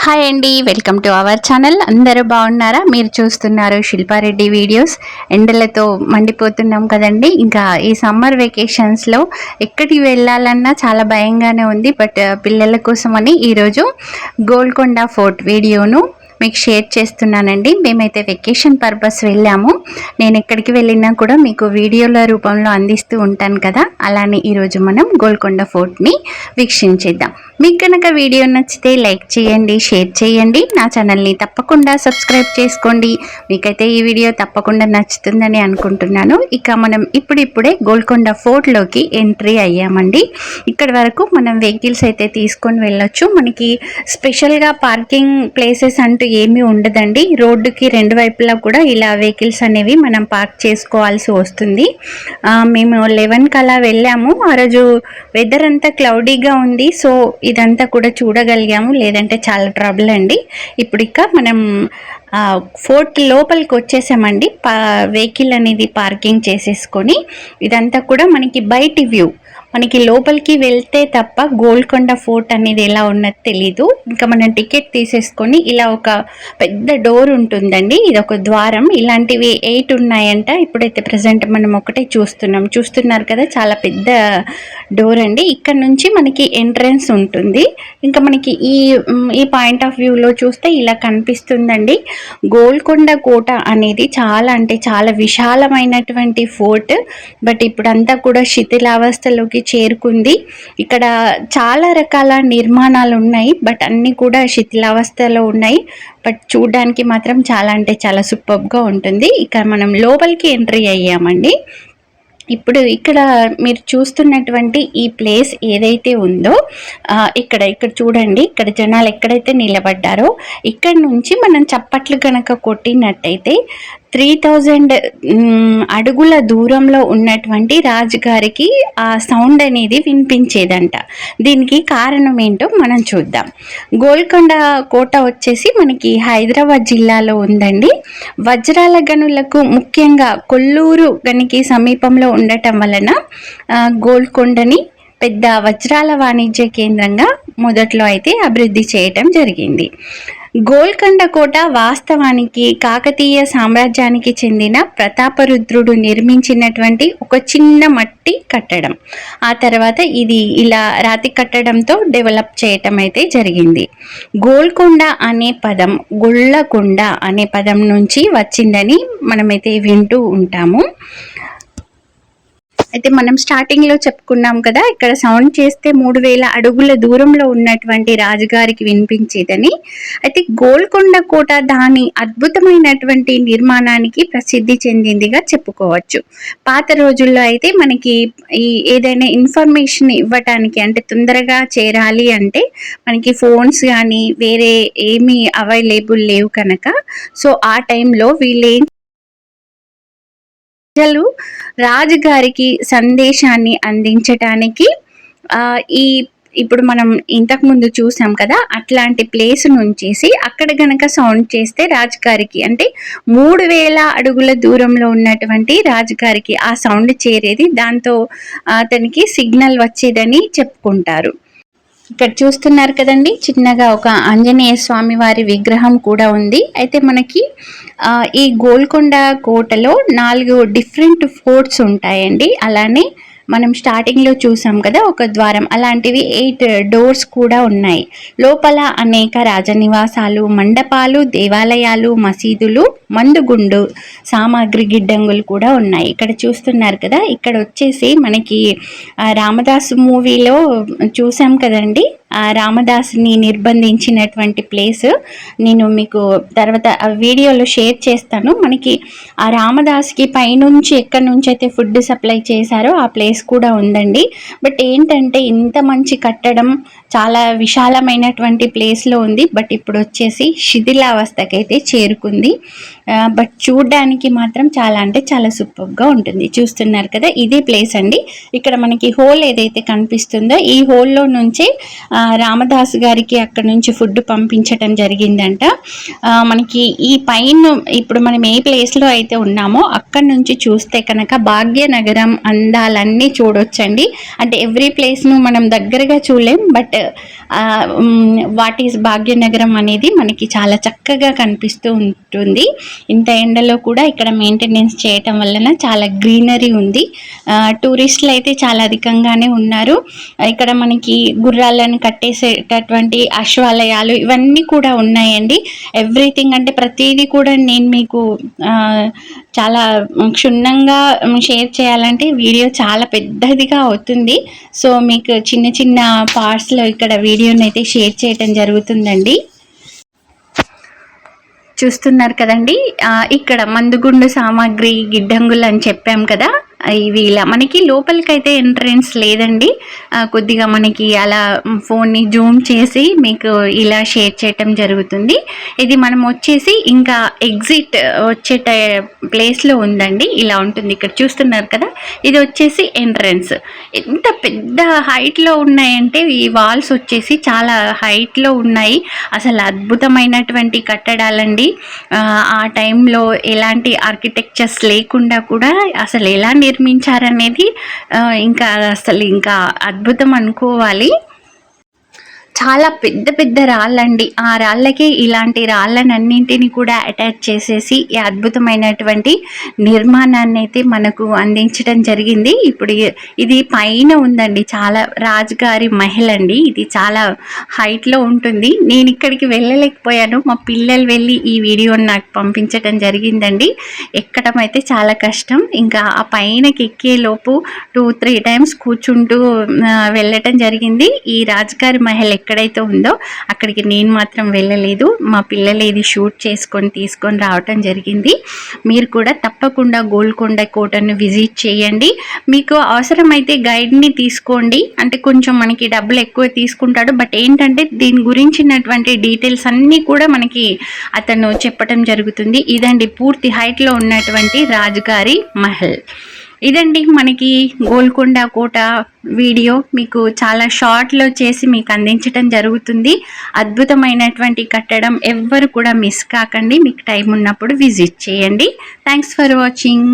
Hi అండి, welcome to our channel. అందరూ బాగున్నారా? మీరు చూస్తున్నారు శిల్పారెడ్డి వీడియోస్. ఎండలతో మండిపోతున్నాం కదండి. ఇంకా ఈ సమ్మర్ వెకేషన్స్లో ఎక్కడికి వెళ్ళాలన్నా చాలా భయంగానే ఉంది. బట్ పిల్లల కోసమని ఈరోజు గోల్కొండ ఫోర్ట్ వీడియోను మీకు షేర్ చేస్తున్నానండి. మేమైతే వెకేషన్ పర్పస్ వెళ్ళాము. నేను ఎక్కడికి వెళ్ళినా కూడా మీకు వీడియోల రూపంలో అందిస్తూ ఉంటాను కదా. అలానే ఈరోజు మనం గోల్కొండ ఫోర్ట్ని వీక్షించేద్దాం. మీకు కనుక వీడియో నచ్చితే లైక్ చేయండి, షేర్ చేయండి, నా ఛానల్ని తప్పకుండా సబ్స్క్రైబ్ చేసుకోండి. మీకైతే ఈ వీడియో తప్పకుండా నచ్చుతుందని అనుకుంటున్నాను. ఇక మనం ఇప్పుడిప్పుడే గోల్కొండ ఫోర్ట్లోకి ఎంట్రీ అయ్యామండి. ఇక్కడి వరకు మనం వెహికల్స్ అయితే తీసుకొని వెళ్ళొచ్చు. మనకి స్పెషల్గా పార్కింగ్ ప్లేసెస్ అంటూ ఏమీ ఉండదండి. రోడ్డుకి రెండు వైపులా కూడా ఇలా వెహికల్స్ అనేవి మనం పార్క్ చేసుకోవాల్సి వస్తుంది. మేము 11 అలా వెళ్ళాము. ఆ రోజు వెదర్ అంతా క్లౌడీగా ఉంది, సో ఇదంతా కూడా చూడగలిగాము. లేదంటే చాలా ట్రబుల్ అండి. ఇప్పుడు ఇక మనం ఫోర్ట్ లోపలికి వచ్చేసామండి. వెహికల్ అనేది పార్కింగ్ చేసేసుకొని ఇదంతా కూడా మనకి బయటి వ్యూ. మనకి లోపలికి వెళ్తే తప్ప గోల్కొండ ఫోర్ట్ అనేది ఎలా ఉన్నది తెలీదు. ఇంకా మనం టికెట్ తీసేసుకొని ఇలా ఒక పెద్ద డోర్ ఉంటుందండి. ఇది ఒక ద్వారం. ఇలాంటివి 8 ఉన్నాయంట. ఇప్పుడైతే ప్రజెంట్ మనం ఒకటే చూస్తున్నారు కదా, చాలా పెద్ద డోర్ అండి. ఇక్కడ నుంచి మనకి ఎంట్రన్స్ ఉంటుంది. ఇంకా మనకి ఈ పాయింట్ ఆఫ్ వ్యూలో చూస్తే ఇలా కనిపిస్తుందండి. గోల్కొండ కోట అనేది చాలా అంటే చాలా విశాలమైనటువంటి ఫోర్ట్. బట్ ఇప్పుడంతా కూడా శిథిలావస్థలోకి చేరుకుంది. ఇక్కడ చాలా రకాల నిర్మాణాలు ఉన్నాయి, బట్ అన్నీ కూడా శిథిలావస్థలో ఉన్నాయి. బట్ చూడడానికి మాత్రం చాలా అంటే చాలా సూపర్గా ఉంటుంది. ఇక మనం లోపలికి ఎంట్రీ అయ్యామండి. ఇప్పుడు ఇక్కడ మీరు చూస్తున్నటువంటి ఈ ప్లేస్ ఏదైతే ఉందో ఇక్కడ చూడండి. ఇక్కడ జనాలు ఎక్కడైతే నిలబడ్డారో ఇక్కడ నుంచి మనం చప్పట్లు కనుక కొట్టినట్టయితే 3000 అడుగుల దూరంలో ఉన్నటువంటి రాజుగారికి ఆ సౌండ్ అనేది వినిపించేదంట. దీనికి కారణం ఏంటో మనం చూద్దాం. గోల్కొండ కోట వచ్చేసి మనకి హైదరాబాద్ జిల్లాలో ఉందండి. వజ్రాల గనులకు ముఖ్యంగా కొల్లూరు గనికి సమీపంలో ఉండటం వలన గోల్కొండని పెద్ద వజ్రాల వాణిజ్య కేంద్రంగా మొదట్లో అయితే అభివృద్ధి చేయటం జరిగింది. గోల్కొండ కోట వాస్తవానికి కాకతీయ సామ్రాజ్యానికి చెందిన ప్రతాపరుద్రుడు నిర్మించినటువంటి ఒక చిన్న మట్టి కట్టడం. ఆ తర్వాత ఇది ఇలా రాతి కట్టడంతో డెవలప్ చేయటం అయితే జరిగింది. గోల్కొండ అనే పదం గొల్లకొండ అనే పదం నుంచి వచ్చిందని మనమైతే వింటూ ఉంటాము. అయితే మనం స్టార్టింగ్లో చెప్పుకున్నాం కదా, ఇక్కడ సౌండ్ చేస్తే 3000 అడుగుల దూరంలో ఉన్నటువంటి రాజుగారికి వినిపించేదని. అయితే గోల్కొండ కోట దాని అద్భుతమైనటువంటి నిర్మాణానికి ప్రసిద్ధి చెందిందిగా చెప్పుకోవచ్చు. పాత రోజుల్లో అయితే మనకి ఈ ఏదైనా ఇన్ఫర్మేషన్ ఇవ్వటానికి అంటే తొందరగా చేరాలి అంటే మనకి ఫోన్స్ కానీ వేరే ఏమీ అవైలబుల్ లేవు కనుక, సో ఆ టైంలో వీళ్ళేం ప్రజలు రాజుగారికి సందేశాన్ని అందించటానికి ఇప్పుడు మనం ఇంతకు ముందు చూసాం కదా, అట్లాంటి ప్లేస్ నుంచేసి అక్కడ గనక సౌండ్ చేస్తే రాజుగారికి అంటే 3000 అడుగుల దూరంలో ఉన్నటువంటి రాజుగారికి ఆ సౌండ్ చేరేది. దాంతో అతనికి సిగ్నల్ వచ్చేదని చెప్పుకుంటారు. ఇక్కడ చూస్తున్నారు కదండి, చిన్నగా ఒక ఆంజనేయ స్వామి వారి విగ్రహం కూడా ఉంది. అయితే మనకి ఈ గోల్కొండ కోటలో 4 డిఫరెంట్ ఫోర్ట్స్ ఉంటాయండి. అలానే మనం స్టార్టింగ్లో చూసాం కదా ఒక ద్వారం, అలాంటివి 8 డోర్స్ కూడా ఉన్నాయి. లోపల అనేక రాజనివాసాలు, మండపాలు, దేవాలయాలు, మసీదులు, మందుగుండు సామాగ్రి గిడ్డంగులు కూడా ఉన్నాయి. ఇక్కడ చూస్తున్నారు కదా, ఇక్కడ వచ్చేసి మనకి రామదాసు మూవీలో చూసాం కదండి, రామదాసుని నిర్బంధించినటువంటి ప్లేస్. నేను మీకు తర్వాత ఆ వీడియోలో షేర్ చేస్తాను. మనకి ఆ రామదాస్కి పైనుంచి ఎక్కడి నుంచి అయితే ఫుడ్ సప్లై చేశారో ఆ ప్లేస్ కూడా ఉందండి. బట్ ఏంటంటే ఇంత మంచి కట్టడం చాలా విశాలమైనటువంటి ప్లేస్లో ఉంది. బట్ ఇప్పుడు వచ్చేసి శిథిలావస్థకైతే చేరుకుంది. బట్ చూడడానికి మాత్రం చాలా అంటే చాలా సూపర్గా ఉంటుంది. చూస్తున్నారు కదా, ఇదే ప్లేస్ అండి. ఇక్కడ మనకి హోల్ ఏదైతే కనిపిస్తుందో ఈ హోల్లో నుంచే రామదాస్ గారికి అక్కడ నుంచి ఫుడ్ పంపించటం జరిగిందంట. మనకి ఈ పైన ఇప్పుడు మనం ఏ ప్లేస్లో అయితే ఉన్నామో అక్కడ నుంచి చూస్తే కనుక భాగ్యనగరం అందాలన్నీ చూడొచ్చండి. అంటే ఎవ్రీ ప్లేస్ను మనం దగ్గరగా చూడలేం, బట్ వాట్ ఈస్ భాగ్యనగరం అనేది మనకి చాలా చక్కగా కనిపిస్తూ ఉంటుంది. ఇంత ఎండలో కూడా ఇక్కడ మెయింటెనెన్స్ చేయటం వలన చాలా గ్రీనరీ ఉంది. టూరిస్టులు అయితే చాలా అధికంగానే ఉన్నారు. ఇక్కడ మనకి గుర్రాలను కట్టేసేటటువంటి అశ్వాలయాలు ఇవన్నీ కూడా ఉన్నాయండి. ఎవ్రీథింగ్ అంటే ప్రతిదీ కూడా నేను మీకు చాలా క్షుణ్ణంగా షేర్ చేయాలంటే వీడియో చాలా పెద్దదిగా అవుతుంది. సో మీకు చిన్న చిన్న పార్ట్స్లో ఇక్కడ వీడియోని అయితే షేర్ చేయటం జరుగుతుందండి. చూస్తున్నారు కదండి, ఇక్కడ మందుగుండు సామాగ్రి గిడ్డంగులు అని చెప్పాం కదా, ఇవి ఇలా మనకి లోపలికైతే ఎంట్రెన్స్ లేదండి. కొద్దిగా మనకి అలా ఫోన్ని జూమ్ చేసి మీకు ఇలా షేర్ చేయటం జరుగుతుంది. ఇది మనం వచ్చేసి ఇంకా ఎగ్జిట్ వచ్చే ప్లేస్లో ఉందండి. ఇలా ఉంటుంది. ఇక్కడ చూస్తున్నారు కదా, ఇది వచ్చేసి ఎంట్రన్స్. ఎంత పెద్ద హైట్లో ఉన్నాయంటే ఈ వాల్స్ వచ్చేసి చాలా హైట్లో ఉన్నాయి. అసలు అద్భుతమైనటువంటి కట్టడాలండి. ఆ టైంలో ఎలాంటి ఆర్కిటెక్చర్స్ లేకుండా కూడా అసలు ఎలా నిర్మించారనేది ఇంకా అద్భుతం అనుకోవాలి. చాలా పెద్ద పెద్ద రాళ్ళండి. ఆ రాళ్ళకి ఇలాంటి రాళ్ళనన్నింటినీ కూడా అటాచ్ చేసేసి ఈ అద్భుతమైనటువంటి నిర్మాణాన్ని అయితే మనకు అందించడం జరిగింది. ఇప్పుడు ఇది పైన ఉందండి. చాలా రాజుగారి మహల్ అండి. ఇది చాలా హైట్లో ఉంటుంది. నేను ఇక్కడికి వెళ్ళలేకపోయాను. మా పిల్లలు వెళ్ళి ఈ వీడియోని నాకు పంపించడం జరిగిందండి. ఎక్కడం అయితే చాలా కష్టం. ఇంకా ఆ పైనకి ఎక్కేలోపు 2-3 టైమ్స్ కూర్చుంటూ వెళ్ళటం జరిగింది. ఈ రాజుగారి మహల్ ఎక్కడైతే ఉందో అక్కడికి నేను మాత్రం వెళ్ళలేదు. మా పిల్లలు ఇది షూట్ తీసుకొని రావటం జరిగింది. మీరు కూడా తప్పకుండా గోల్కొండ కోటను విజిట్ చేయండి. మీకు అవసరమైతే గైడ్ని తీసుకోండి. అంటే కొంచెం మనకి డబ్బులు ఎక్కువ తీసుకుంటాడు. బట్ ఏంటంటే దీని గురించినటువంటి డీటెయిల్స్ అన్నీ కూడా మనకి అతను చెప్పటం జరుగుతుంది. ఇదండి పూర్తి హైట్లో ఉన్నటువంటి రాజుగారి మహల్. ఇదండి మనకి గోల్కొండ కోట వీడియో మీకు చాలా షార్ట్లో చేసి మీకు అందించడం జరుగుతుంది. అద్భుతమైనటువంటి కట్టడం, ఎవ్వరు కూడా మిస్ కాకండి. మీకు టైం ఉన్నప్పుడు విజిట్ చేయండి. Thanks for watching.